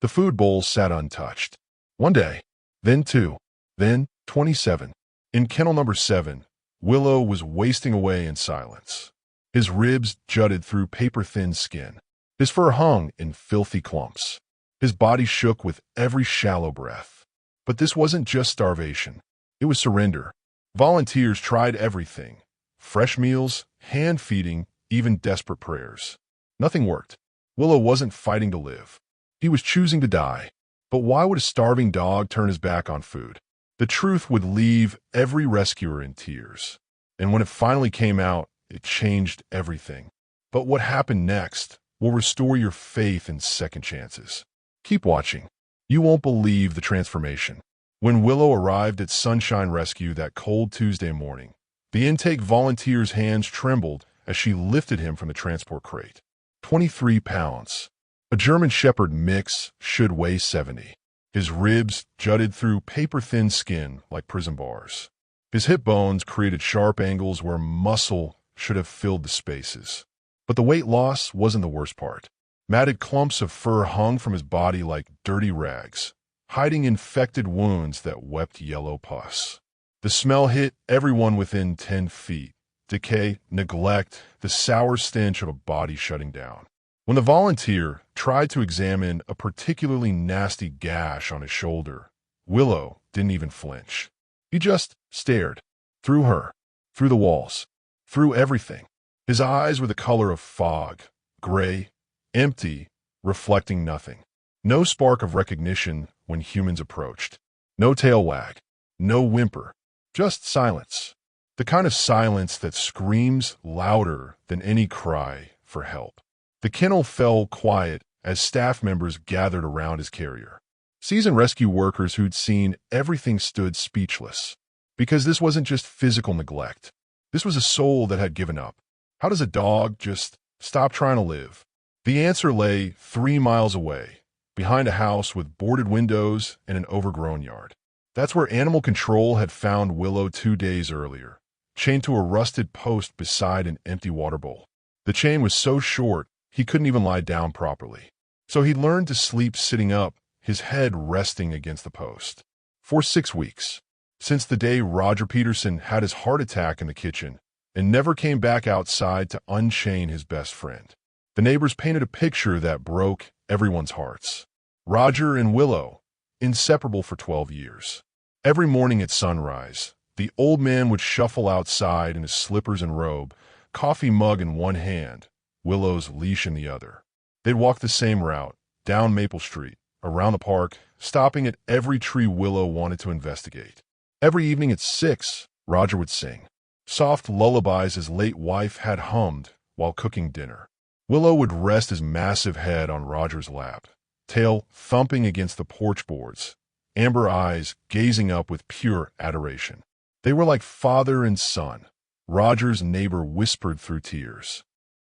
The food bowl sat untouched. One day, then two, then 27. In kennel number 7, Willow was wasting away in silence. His ribs jutted through paper-thin skin. His fur hung in filthy clumps. His body shook with every shallow breath. But this wasn't just starvation. It was surrender. Volunteers tried everything. Fresh meals, hand feeding, even desperate prayers. Nothing worked. Willow wasn't fighting to live. He was choosing to die. But why would a starving dog turn his back on food? The truth would leave every rescuer in tears. And when it finally came out, it changed everything. But what happened next will restore your faith in second chances. Keep watching. You won't believe the transformation. When Willow arrived at Sunshine Rescue that cold Tuesday morning, the intake volunteer's hands trembled as she lifted him from the transport crate. 23 pounds. A German Shepherd mix should weigh 70. His ribs jutted through paper-thin skin like prison bars. His hip bones created sharp angles where muscle should have filled the spaces. But the weight loss wasn't the worst part. Matted clumps of fur hung from his body like dirty rags, hiding infected wounds that wept yellow pus. The smell hit everyone within 10 feet. Decay, neglect, the sour stench of a body shutting down. When the volunteer tried to examine a particularly nasty gash on his shoulder, Willow didn't even flinch. He just stared. Through her. Through the walls. Through everything. His eyes were the color of fog. Gray. Empty. Reflecting nothing. No spark of recognition when humans approached. No tail wag. No whimper. Just silence. The kind of silence that screams louder than any cry for help. The kennel fell quiet as staff members gathered around his carrier. Seasoned rescue workers who'd seen everything stood speechless. Because this wasn't just physical neglect. This was a soul that had given up. How does a dog just stop trying to live? The answer lay 3 miles away, behind a house with boarded windows and an overgrown yard. That's where animal control had found Willow 2 days earlier, chained to a rusted post beside an empty water bowl. The chain was so short, he couldn't even lie down properly. So he learned to sleep sitting up, his head resting against the post. For 6 weeks. Since the day Roger Peterson had his heart attack in the kitchen and never came back outside to unchain his best friend. The neighbors painted a picture that broke everyone's hearts. Roger and Willow, inseparable for 12 years. Every morning at sunrise, the old man would shuffle outside in his slippers and robe, coffee mug in one hand, Willow's leash in the other. They'd walk the same route, down Maple Street, around the park, stopping at every tree Willow wanted to investigate. Every evening at 6, Roger would sing. Soft lullabies his late wife had hummed while cooking dinner. Willow would rest his massive head on Roger's lap, tail thumping against the porch boards, amber eyes gazing up with pure adoration. They were like father and son, Roger's neighbor whispered through tears.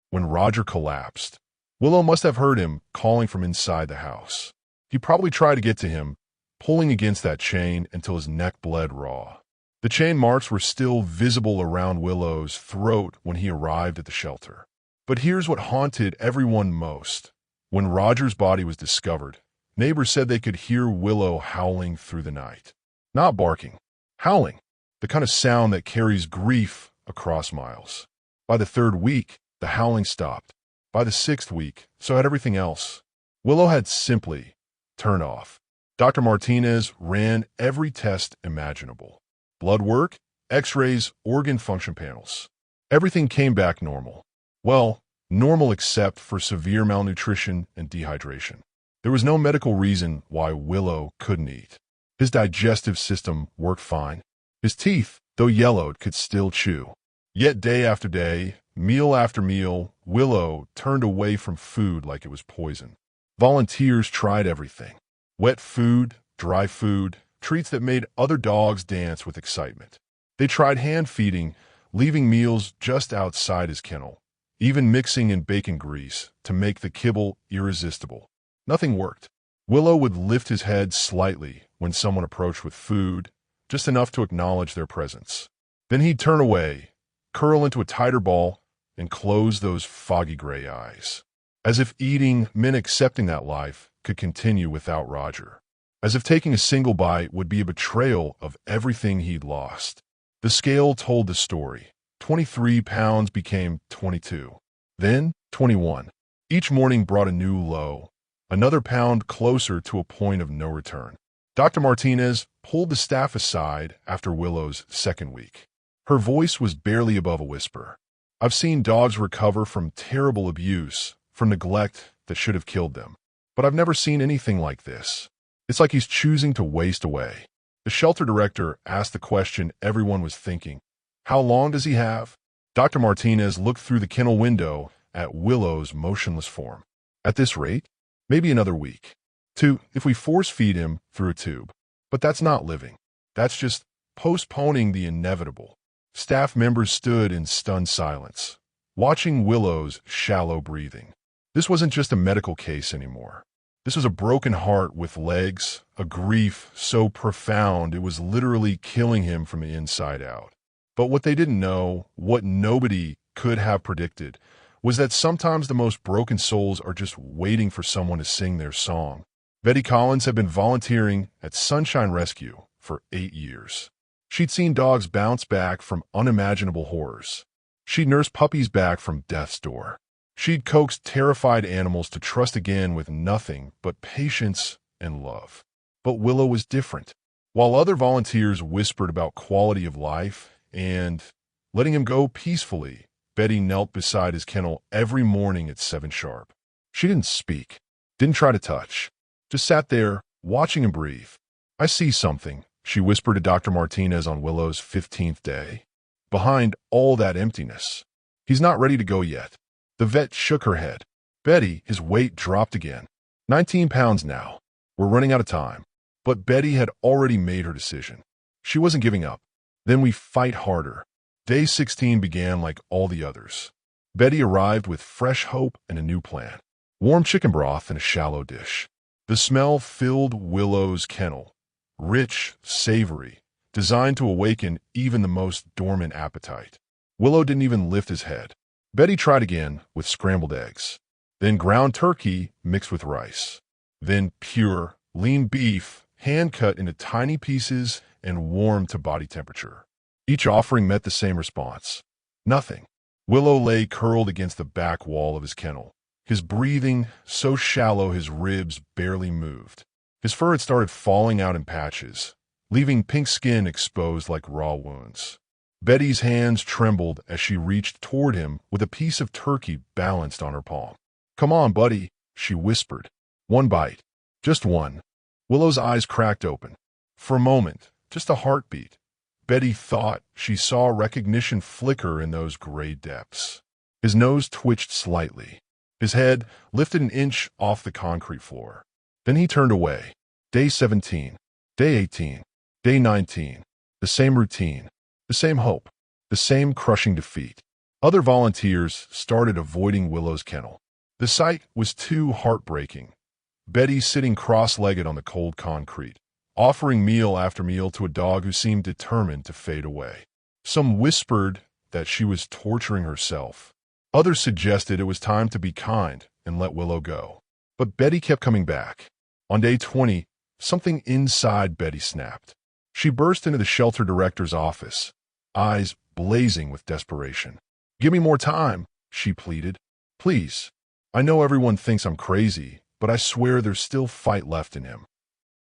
When Roger collapsed, Willow must have heard him calling from inside the house. He probably tried to get to him, pulling against that chain until his neck bled raw. The chain marks were still visible around Willow's throat when he arrived at the shelter. But here's what haunted everyone most. When Roger's body was discovered, neighbors said they could hear Willow howling through the night. Not barking, howling, the kind of sound that carries grief across miles. By the 3rd week, the howling stopped. By the 6th week, so had everything else. Willow had simply turned off. Dr. Martinez ran every test imaginable. Blood work, x-rays, organ function panels. Everything came back normal. Well, normal except for severe malnutrition and dehydration. There was no medical reason why Willow couldn't eat. His digestive system worked fine. His teeth, though yellowed, could still chew. Yet day after day, meal after meal, Willow turned away from food like it was poison. Volunteers tried everything. Wet food, dry food, treats that made other dogs dance with excitement. They tried hand feeding, leaving meals just outside his kennel, even mixing in bacon grease to make the kibble irresistible. Nothing worked. Willow would lift his head slightly when someone approached with food, just enough to acknowledge their presence. Then he'd turn away, curl into a tighter ball, and close those foggy gray eyes. As if eating meant accepting that life could continue without Roger. As if taking a single bite would be a betrayal of everything he'd lost. The scale told the story. 23 pounds became 22. Then 21. Each morning brought a new low, another pound closer to a point of no return. Dr. Martinez pulled the staff aside after Willow's second week. Her voice was barely above a whisper. I've seen dogs recover from terrible abuse, from neglect that should have killed them. But I've never seen anything like this. It's like he's choosing to waste away. The shelter director asked the question everyone was thinking. How long does he have? Dr. Martinez looked through the kennel window at Willow's motionless form. At this rate, maybe another week. 2, if we force feed him through a tube. But that's not living. That's just postponing the inevitable. Staff members stood in stunned silence, watching Willow's shallow breathing. This wasn't just a medical case anymore. This was a broken heart with legs, a grief so profound it was literally killing him from the inside out. But what they didn't know, what nobody could have predicted, was that sometimes the most broken souls are just waiting for someone to sing their song. Betty Collins had been volunteering at Sunshine Rescue for 8 years. She'd seen dogs bounce back from unimaginable horrors. She'd nursed puppies back from death's door. She'd coaxed terrified animals to trust again with nothing but patience and love. But Willow was different. While other volunteers whispered about quality of life and letting him go peacefully, Betty knelt beside his kennel every morning at 7 sharp. She didn't speak, didn't try to touch, just sat there, watching him breathe. I see something, she whispered to Dr. Martinez on Willow's 15th day. Behind all that emptiness. He's not ready to go yet. The vet shook her head. Betty, his weight dropped again. 19 pounds now. We're running out of time. But Betty had already made her decision. She wasn't giving up. Then we fight harder. Day 16 began like all the others. Betty arrived with fresh hope and a new plan. Warm chicken broth in a shallow dish. The smell filled Willow's kennel. Rich, savory, designed to awaken even the most dormant appetite. Willow didn't even lift his head. Betty tried again with scrambled eggs. Then ground turkey mixed with rice. Then pure, lean beef, hand-cut into tiny pieces and warmed to body temperature. Each offering met the same response. Nothing. Willow lay curled against the back wall of his kennel. His breathing so shallow his ribs barely moved. His fur had started falling out in patches, leaving pink skin exposed like raw wounds. Betty's hands trembled as she reached toward him with a piece of turkey balanced on her palm. Come on, buddy, she whispered. One bite. Just one. Willow's eyes cracked open. For a moment, just a heartbeat. Betty thought she saw recognition flicker in those gray depths. His nose twitched slightly. His head lifted an inch off the concrete floor. Then he turned away. Day 17. Day 18. Day 19. The same routine. The same hope. The same crushing defeat. Other volunteers started avoiding Willow's kennel. The sight was too heartbreaking. Betty sitting cross-legged on the cold concrete, offering meal after meal to a dog who seemed determined to fade away. Some whispered that she was torturing herself. Others suggested it was time to be kind and let Willow go. But Betty kept coming back. On day 20, something inside Betty snapped. She burst into the shelter director's office, eyes blazing with desperation. Give me more time, she pleaded. Please. I know everyone thinks I'm crazy, but I swear there's still fight left in him.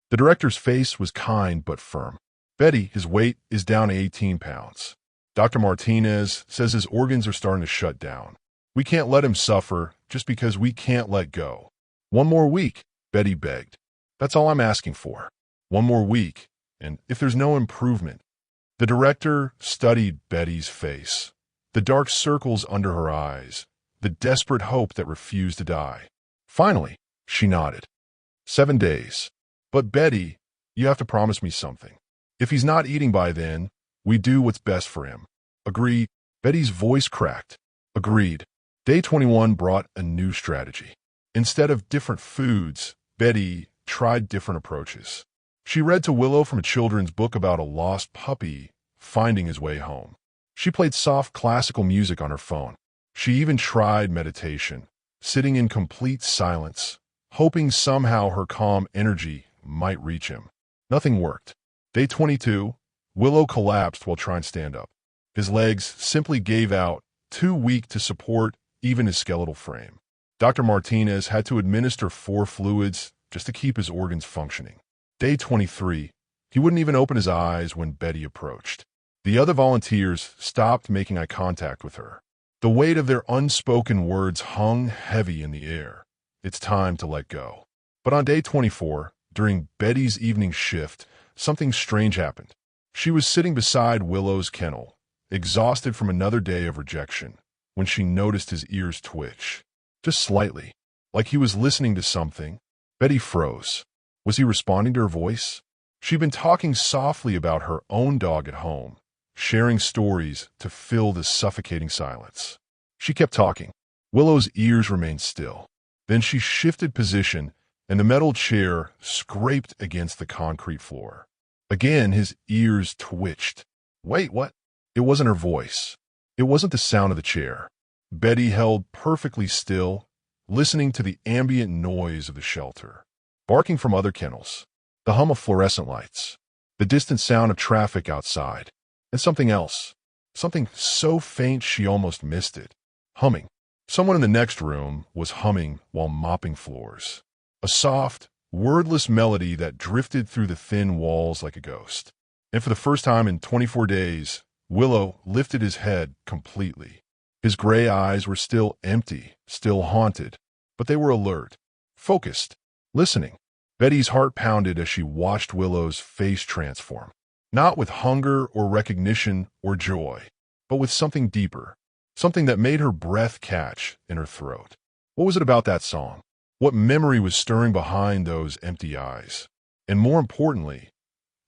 The director's face was kind but firm. Betty, his weight is down to 18 pounds. Dr. Martinez says his organs are starting to shut down. We can't let him suffer just because we can't let go. One more week, Betty begged. That's all I'm asking for. One more week, and if there's no improvement. The director studied Betty's face, the dark circles under her eyes, the desperate hope that refused to die. Finally, she nodded. 7 days. But Betty, you have to promise me something. If he's not eating by then, we do what's best for him. Agree? Betty's voice cracked. Agreed. Day 21 brought a new strategy. Instead of different foods, Betty tried different approaches. She read to Willow from a children's book about a lost puppy finding his way home. She played soft classical music on her phone. She even tried meditation, sitting in complete silence, hoping somehow her calm energy might reach him. Nothing worked. Day 22, Willow collapsed while trying to stand up. His legs simply gave out, too weak to support even his skeletal frame. Dr. Martinez had to administer 4 fluids just to keep his organs functioning. Day 23, he wouldn't even open his eyes when Betty approached. The other volunteers stopped making eye contact with her. The weight of their unspoken words hung heavy in the air. It's time to let go. But on day 24, during Betty's evening shift, something strange happened. She was sitting beside Willow's kennel, exhausted from another day of rejection, when she noticed his ears twitch. Just slightly, like he was listening to something. Betty froze. Was he responding to her voice? She'd been talking softly about her own dog at home, sharing stories to fill the suffocating silence. She kept talking. Willow's ears remained still. Then she shifted position, and the metal chair scraped against the concrete floor. Again, his ears twitched. Wait, what? It wasn't her voice. It wasn't the sound of the chair. Betty held perfectly still, listening to the ambient noise of the shelter. Barking from other kennels, the hum of fluorescent lights, the distant sound of traffic outside, and something else. Something so faint she almost missed it. Humming. Someone in the next room was humming while mopping floors. A soft, wordless melody that drifted through the thin walls like a ghost. And for the first time in 24 days, Willow lifted his head completely. His gray eyes were still empty, still haunted, but they were alert, focused, listening. Betty's heart pounded as she watched Willow's face transform. Not with hunger or recognition or joy, but with something deeper, something that made her breath catch in her throat. What was it about that song? What memory was stirring behind those empty eyes? And more importantly,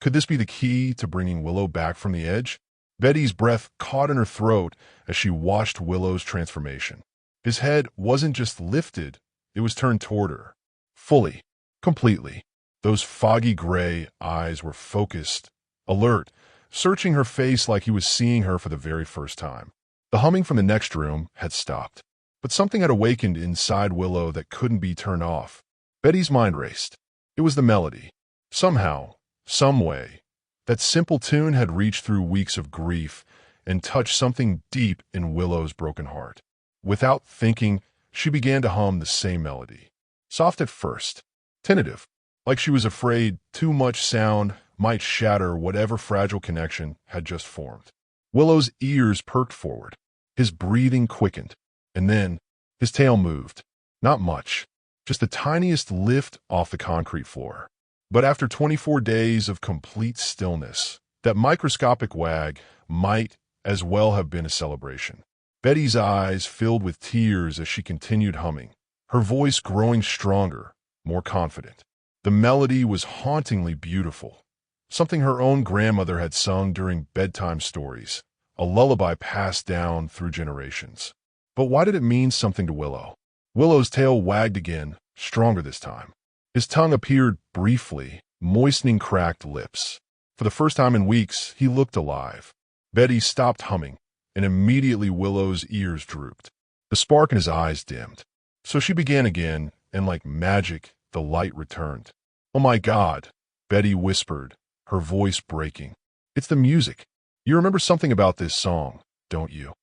could this be the key to bringing Willow back from the edge? Betty's breath caught in her throat as she watched Willow's transformation. His head wasn't just lifted, it was turned toward her. Fully, completely. Those foggy gray eyes were focused, alert, searching her face like he was seeing her for the very first time. The humming from the next room had stopped, but something had awakened inside Willow that couldn't be turned off. Betty's mind raced. It was the melody. Somehow, some way, that simple tune had reached through weeks of grief and touched something deep in Willow's broken heart. Without thinking, she began to hum the same melody. Soft at first, tentative, like she was afraid too much sound might shatter whatever fragile connection had just formed. Willow's ears perked forward. His breathing quickened, and then his tail moved. Not much, just the tiniest lift off the concrete floor. But after 24 days of complete stillness, that microscopic wag might as well have been a celebration. Betty's eyes filled with tears as she continued humming, her voice growing stronger, more confident. The melody was hauntingly beautiful, something her own grandmother had sung during bedtime stories, a lullaby passed down through generations. But why did it mean something to Willow? Willow's tail wagged again, stronger this time. His tongue appeared briefly, moistening cracked lips. For the first time in weeks, he looked alive. Betty stopped humming, and immediately Willow's ears drooped. The spark in his eyes dimmed. So she began again, and like magic, the light returned. "Oh my God," Betty whispered, her voice breaking. "It's the music. You remember something about this song, don't you?"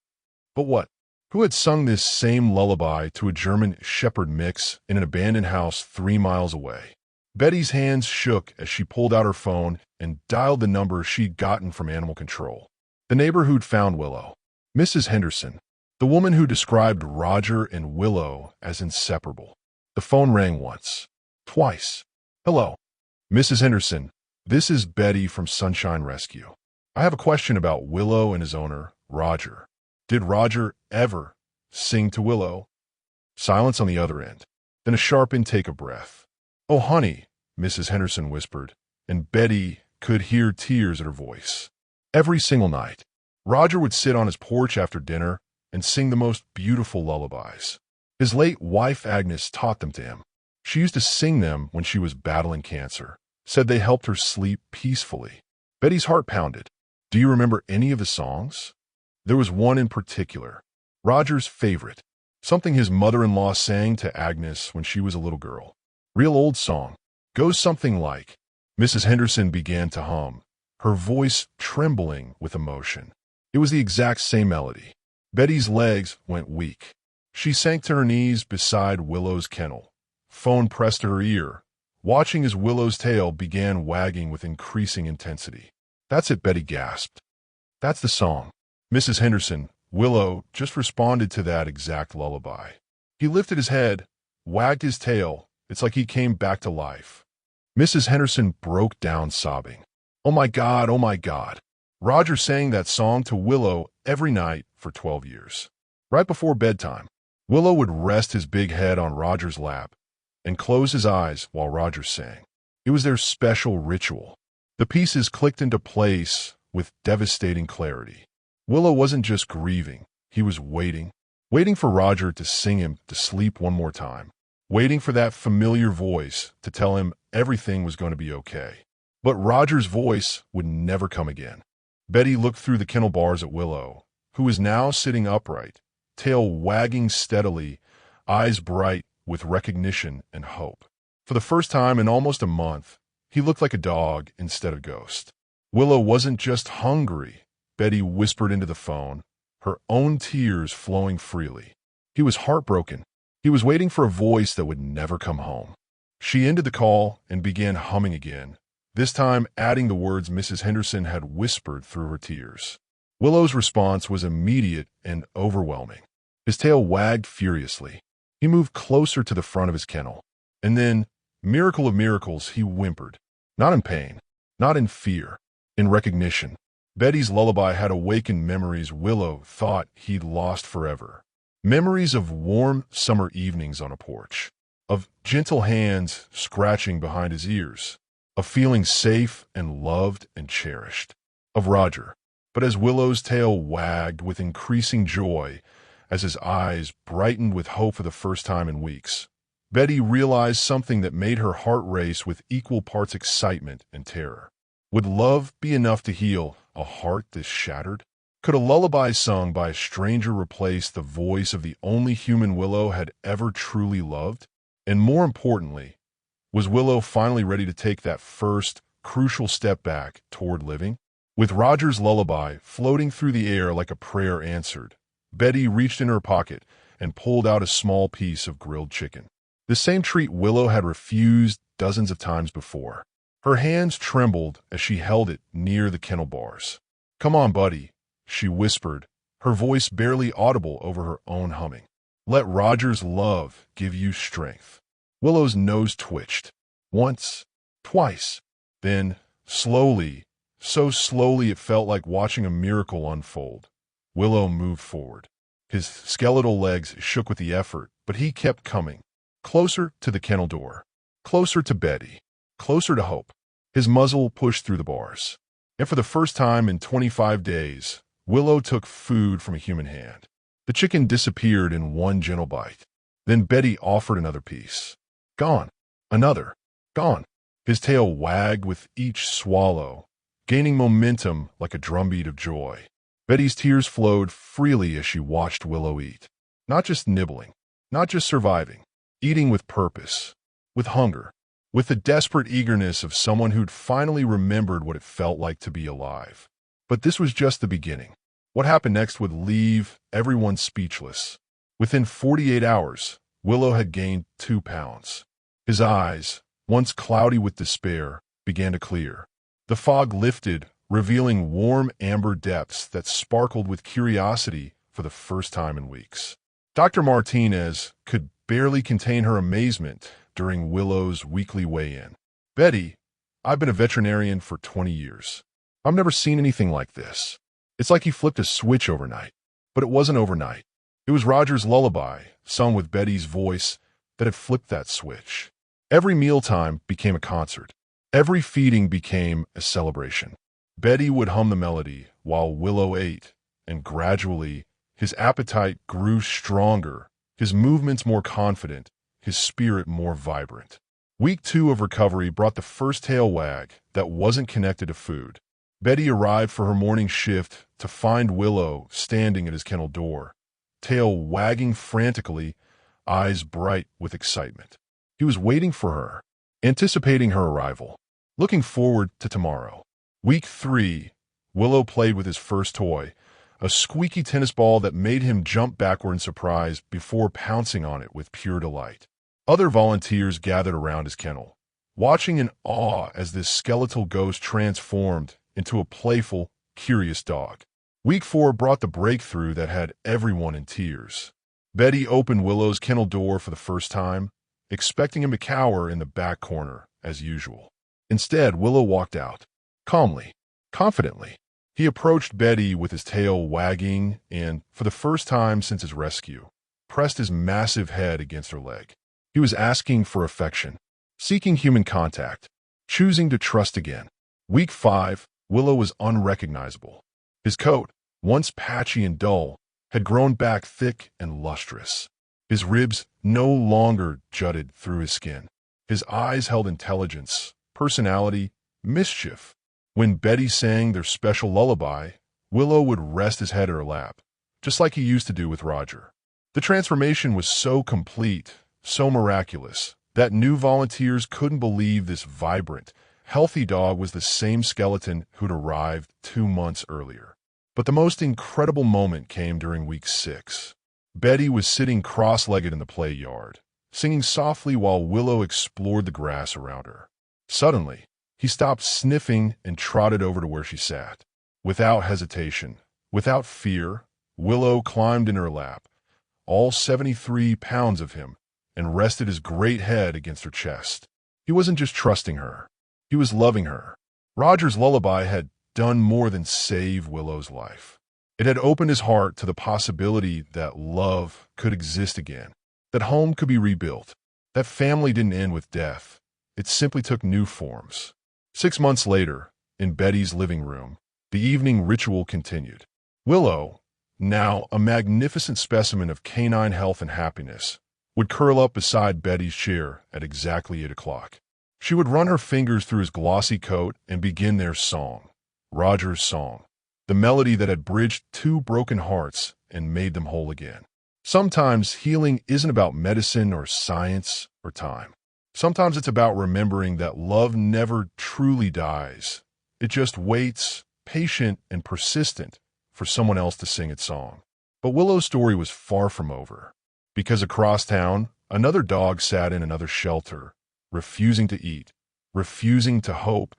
But what? Who had sung this same lullaby to a German shepherd mix in an abandoned house 3 miles away? Betty's hands shook as she pulled out her phone and dialed the number she'd gotten from animal control. The neighbor who'd found Willow. Mrs. Henderson, the woman who described Roger and Willow as inseparable. The phone rang once. Twice. "Hello. Mrs. Henderson, this is Betty from Sunshine Rescue. I have a question about Willow and his owner, Roger. Did Roger ever sing to Willow?" Silence on the other end, then a sharp intake of breath. "Oh, honey," Mrs. Henderson whispered, and Betty could hear tears in her voice. Every single night, Roger would sit on his porch after dinner and sing the most beautiful lullabies. His late wife Agnes taught them to him. She used to sing them when she was battling cancer, said they helped her sleep peacefully. Betty's heart pounded. Do you remember any of the songs? There was one in particular, Roger's favorite, something his mother-in-law sang to Agnes when she was a little girl. Real old song. Goes something like, Mrs. Henderson began to hum, her voice trembling with emotion. It was the exact same melody. Betty's legs went weak. She sank to her knees beside Willow's kennel. Phone pressed to her ear, watching as Willow's tail began wagging with increasing intensity. That's it, Betty gasped. That's the song. Mrs. Henderson, Willow, just responded to that exact lullaby. He lifted his head, wagged his tail. It's like he came back to life. Mrs. Henderson broke down sobbing. Oh my God, oh my God. Roger sang that song to Willow every night for 12 years. Right before bedtime, Willow would rest his big head on Roger's lap and close his eyes while Roger sang. It was their special ritual. The pieces clicked into place with devastating clarity. Willow wasn't just grieving, he was waiting for Roger to sing him to sleep one more time, waiting for that familiar voice to tell him everything was going to be okay. But Roger's voice would never come again. Betty looked through the kennel bars at Willow, who was now sitting upright, tail wagging steadily, eyes bright with recognition and hope. For the first time in almost a month, he looked like a dog instead of a ghost. Willow wasn't just hungry, Betty whispered into the phone, her own tears flowing freely. He was heartbroken. He was waiting for a voice that would never come home. She ended the call and began humming again, this time adding the words Mrs. Henderson had whispered through her tears. Willow's response was immediate and overwhelming. His tail wagged furiously. He moved closer to the front of his kennel. And then, miracle of miracles, he whimpered. Not in pain, not in fear, in recognition. Betty's lullaby had awakened memories Willow thought he'd lost forever. Memories of warm summer evenings on a porch, of gentle hands scratching behind his ears, of feeling safe and loved and cherished, of Roger. But as Willow's tail wagged with increasing joy, as his eyes brightened with hope for the first time in weeks, Betty realized something that made her heart race with equal parts excitement and terror. Would love be enough to heal a heart this shattered? Could a lullaby sung by a stranger replace the voice of the only human Willow had ever truly loved? And more importantly, was Willow finally ready to take that first, crucial step back toward living? With Roger's lullaby floating through the air like a prayer answered, Betty reached in her pocket and pulled out a small piece of grilled chicken. The same treat Willow had refused dozens of times before. Her hands trembled as she held it near the kennel bars. Come on, buddy, she whispered, her voice barely audible over her own humming. Let Roger's love give you strength. Willow's nose twitched. Once, twice. Then, slowly, so slowly it felt like watching a miracle unfold, Willow moved forward. His skeletal legs shook with the effort, but he kept coming. Closer to the kennel door. Closer to Betty. Closer to hope. His muzzle pushed through the bars. And for the first time in 25 days, Willow took food from a human hand. The chicken disappeared in one gentle bite. Then Betty offered another piece. Gone. Another. Gone. His tail wagged with each swallow, gaining momentum like a drumbeat of joy. Betty's tears flowed freely as she watched Willow eat. Not just nibbling, not just surviving, eating with purpose, with hunger, with the desperate eagerness of someone who'd finally remembered what it felt like to be alive. But this was just the beginning. What happened next would leave everyone speechless. Within 48 hours, Willow had gained 2 pounds. His eyes, once cloudy with despair, began to clear. The fog lifted, revealing warm amber depths that sparkled with curiosity for the first time in weeks. Dr. Martinez could barely contain her amazement during Willow's weekly weigh-in. Betty, I've been a veterinarian for 20 years. I've never seen anything like this. It's like he flipped a switch overnight. But it wasn't overnight. It was Roger's lullaby, sung with Betty's voice, that had flipped that switch. Every mealtime became a concert. Every feeding became a celebration. Betty would hum the melody while Willow ate, and gradually his appetite grew stronger, his movements more confident, his spirit more vibrant. Week 2 of recovery brought the first tail wag that wasn't connected to food. Betty arrived for her morning shift to find Willow standing at his kennel door, tail wagging frantically, eyes bright with excitement. He was waiting for her, anticipating her arrival, looking forward to tomorrow. Week 3, Willow played with his first toy, a squeaky tennis ball that made him jump backward in surprise before pouncing on it with pure delight. Other volunteers gathered around his kennel, watching in awe as this skeletal ghost transformed into a playful, curious dog. Week 4 brought the breakthrough that had everyone in tears. Betty opened Willow's kennel door for the first time, expecting him to cower in the back corner, as usual. Instead, Willow walked out, calmly, confidently. He approached Betty with his tail wagging and, for the first time since his rescue, pressed his massive head against her leg. He was asking for affection, seeking human contact, choosing to trust again. Week 5, Willow was unrecognizable. His coat, once patchy and dull, had grown back thick and lustrous. His ribs no longer jutted through his skin. His eyes held intelligence, personality, mischief. When Betty sang their special lullaby, Willow would rest his head in her lap, just like he used to do with Roger. The transformation was so complete, so miraculous, that new volunteers couldn't believe this vibrant, healthy dog was the same skeleton who'd arrived 2 months earlier. But the most incredible moment came during week 6. Betty was sitting cross-legged in the play yard, singing softly while Willow explored the grass around her. Suddenly, he stopped sniffing and trotted over to where she sat. Without hesitation, without fear, Willow climbed in her lap, all 73 pounds of him, and rested his great head against her chest. He wasn't just trusting her. He was loving her. Roger's lullaby had done more than save Willow's life. It had opened his heart to the possibility that love could exist again, that home could be rebuilt, that family didn't end with death. It simply took new forms. 6 months later, in Betty's living room, the evening ritual continued. Willow, now a magnificent specimen of canine health and happiness, would curl up beside Betty's chair at exactly 8 o'clock. She would run her fingers through his glossy coat and begin their song, Roger's song, the melody that had bridged 2 broken hearts and made them whole again. Sometimes healing isn't about medicine or science or time. Sometimes it's about remembering that love never truly dies. It just waits, patient and persistent, for someone else to sing its song. But Willow's story was far from over, because across town, another dog sat in another shelter, refusing to eat, refusing to hope,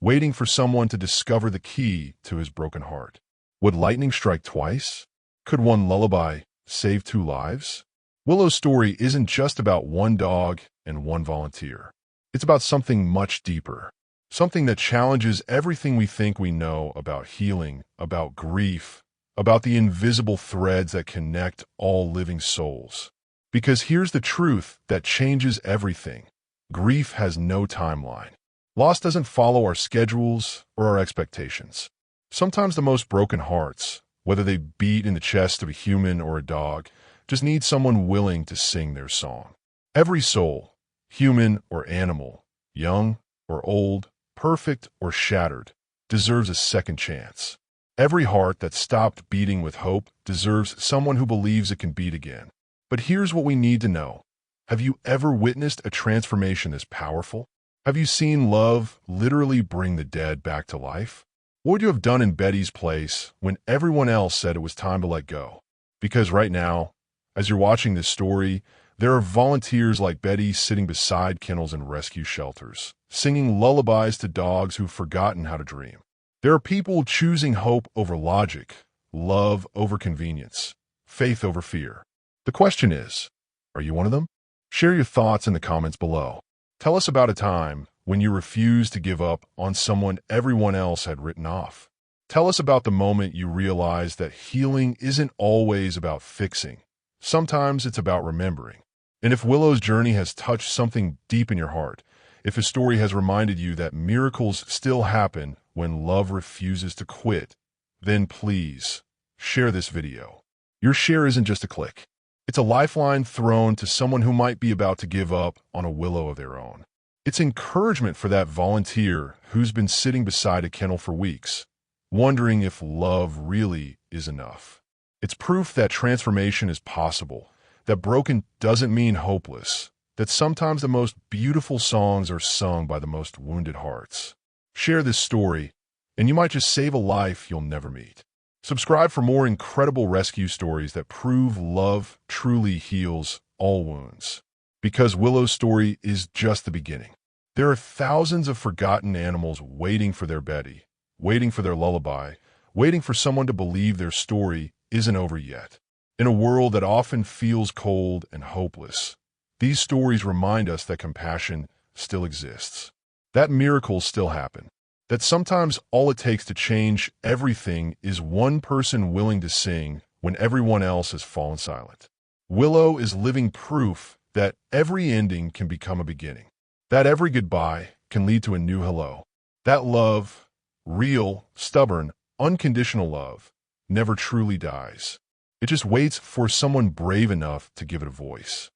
waiting for someone to discover the key to his broken heart. Would lightning strike twice? Could one lullaby save 2 lives? Willow's story isn't just about one dog and one volunteer. It's about something much deeper, something that challenges everything we think we know about healing, about grief, about the invisible threads that connect all living souls. Because here's the truth that changes everything. Grief has no timeline. Loss doesn't follow our schedules or our expectations. Sometimes the most broken hearts, whether they beat in the chest of a human or a dog, just need someone willing to sing their song. Every soul, human or animal, young or old, perfect or shattered, deserves a second chance. Every heart that stopped beating with hope deserves someone who believes it can beat again. But here's what we need to know. Have you ever witnessed a transformation this powerful? Have you seen love literally bring the dead back to life? What would you have done in Betty's place when everyone else said it was time to let go? Because right now, as you're watching this story, there are volunteers like Betty sitting beside kennels and rescue shelters, singing lullabies to dogs who've forgotten how to dream. There are people choosing hope over logic, love over convenience, faith over fear. The question is, are you one of them? Share your thoughts in the comments below. Tell us about a time when you refused to give up on someone everyone else had written off. Tell us about the moment you realized that healing isn't always about fixing. Sometimes it's about remembering. And if Willow's journey has touched something deep in your heart, if his story has reminded you that miracles still happen when love refuses to quit, then please share this video. Your share isn't just a click. It's a lifeline thrown to someone who might be about to give up on a Willow of their own. It's encouragement for that volunteer who's been sitting beside a kennel for weeks, wondering if love really is enough. It's proof that transformation is possible, that broken doesn't mean hopeless, that sometimes the most beautiful songs are sung by the most wounded hearts. Share this story, and you might just save a life you'll never meet. Subscribe for more incredible rescue stories that prove love truly heals all wounds. Because Willow's story is just the beginning. There are thousands of forgotten animals waiting for their Betty, waiting for their lullaby, waiting for someone to believe their story isn't over yet. In a world that often feels cold and hopeless, these stories remind us that compassion still exists, that miracles still happen, that sometimes all it takes to change everything is one person willing to sing when everyone else has fallen silent. Willow is living proof that every ending can become a beginning, that every goodbye can lead to a new hello, that love, real, stubborn, unconditional love, never truly dies. It just waits for someone brave enough to give it a voice.